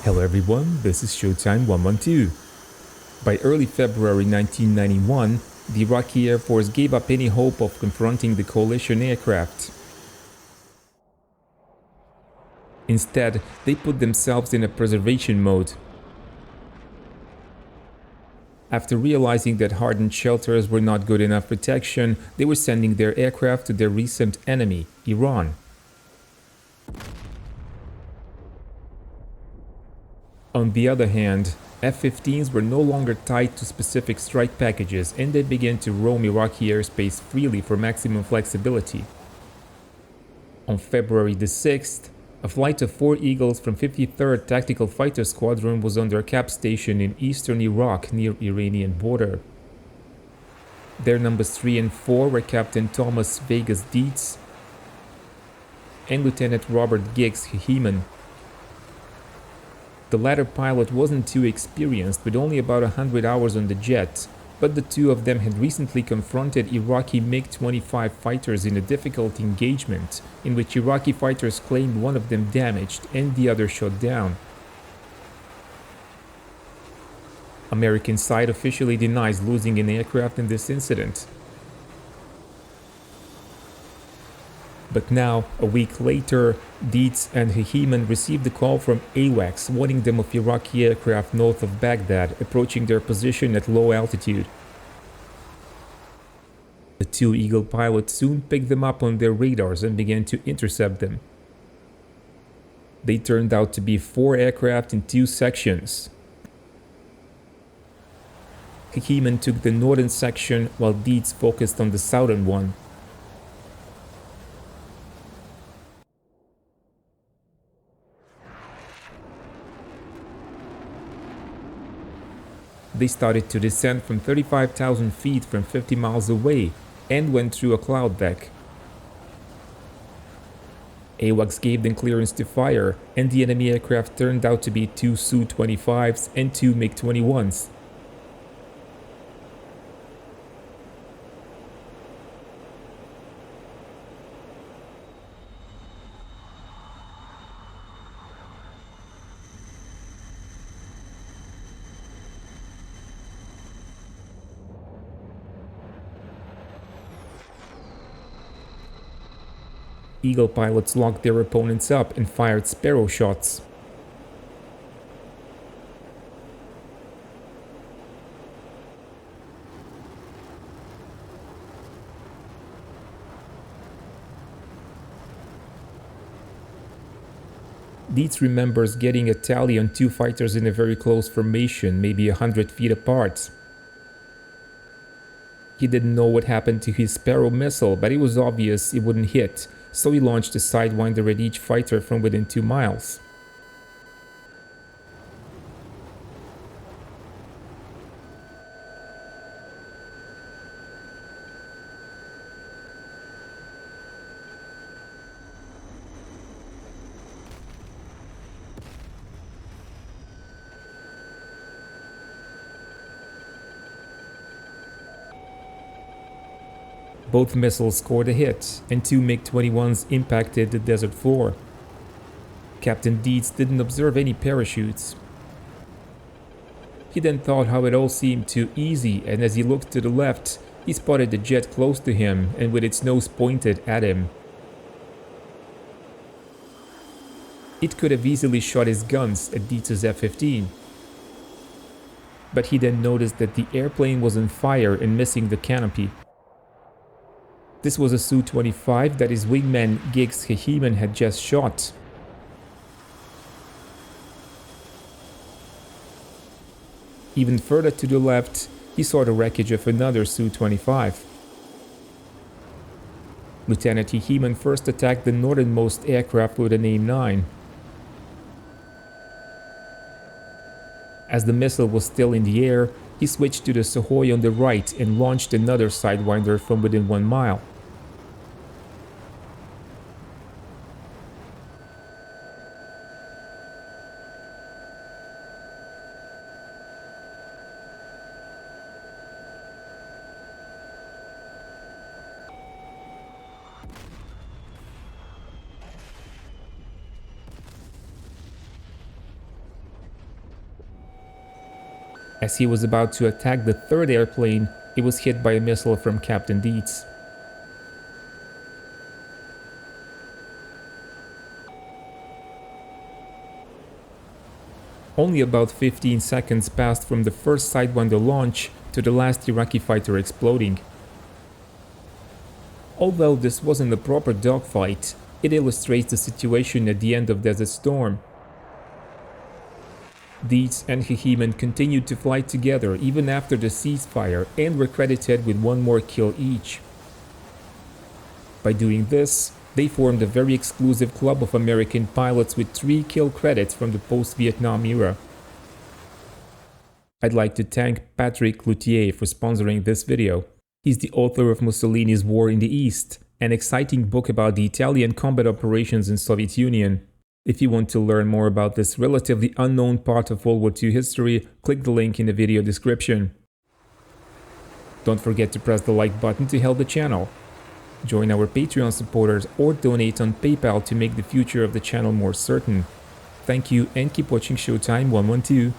Hello everyone, this is Showtime 112. By early February 1991, the Iraqi Air Force gave up any hope of confronting the coalition aircraft. Instead, they put themselves in a preservation mode. After realizing that hardened shelters were not good enough protection, they were sending their aircraft to their recent enemy, Iran. On the other hand, F-15s were no longer tied to specific strike packages and they began to roam Iraqi airspace freely for maximum flexibility. On February the 6th, a flight of 4 Eagles from 53rd Tactical Fighter Squadron was on their Capt station in eastern Iraq near Iranian border. Their numbers 3 and 4 were Captain Thomas Vegas Dietz and Lieutenant Robert Gigs Hehemann. The latter pilot wasn't too experienced, with only about 100 hours on the jet, but the two of them had recently confronted Iraqi MiG-25 fighters in a difficult engagement, in which Iraqi fighters claimed one of them damaged and the other shot down. American side officially denies losing an aircraft in this incident. But now, a week later, Dietz and Hehemann received a call from AWACS warning them of Iraqi aircraft north of Baghdad approaching their position at low altitude. The two Eagle pilots soon picked them up on their radars and began to intercept them. They turned out to be 4 aircraft in 2 sections. Hehemann took the northern section while Dietz focused on the southern one. They started to descend from 35,000 feet from 50 miles away and went through a cloud deck. AWACS gave them clearance to fire, and the enemy aircraft turned out to be 2 Su-25s and 2 MiG-21s. Eagle pilots locked their opponents up and fired Sparrow shots. Dietz remembers getting a tally on 2 fighters in a very close formation, maybe 100 feet apart. He didn't know what happened to his Sparrow missile, but it was obvious it wouldn't hit, so he launched a Sidewinder at each fighter from within 2 miles. Both missiles scored a hit, and 2 MiG-21s impacted the desert floor. Captain Dietz didn't observe any parachutes. He then thought how it all seemed too easy, and as he looked to the left, he spotted the jet close to him and with its nose pointed at him. It could have easily shot his guns at Dietz's F-15. But he then noticed that the airplane was on fire and missing the canopy. This was a Su-25 that his wingman Gigs Hehemann had just shot. Even further to the left, he saw the wreckage of another Su-25. Lieutenant Hehemann first attacked the northernmost aircraft with an AIM-9. As the missile was still in the air, he switched to the Sukhoi on the right and launched another Sidewinder from within 1 mile. As he was about to attack the third airplane, it was hit by a missile from Captain Dietz. Only about 15 seconds passed from the first Sidewinder launch to the last Iraqi fighter exploding. Although this wasn't a proper dogfight, it illustrates the situation at the end of Desert Storm. Dietz and Hehemann continued to fly together even after the ceasefire and were credited with one more kill each. By doing this, they formed a very exclusive club of American pilots with 3 kill credits from the post-Vietnam era. I'd like to thank Patrick Cloutier for sponsoring this video. He's the author of Mussolini's War in the East, an exciting book about the Italian combat operations in Soviet Union. If you want to learn more about this relatively unknown part of World War II history, click the link in the video description. Don't forget to press the like button to help the channel. Join our Patreon supporters or donate on PayPal to make the future of the channel more certain. Thank you and keep watching Showtime 112.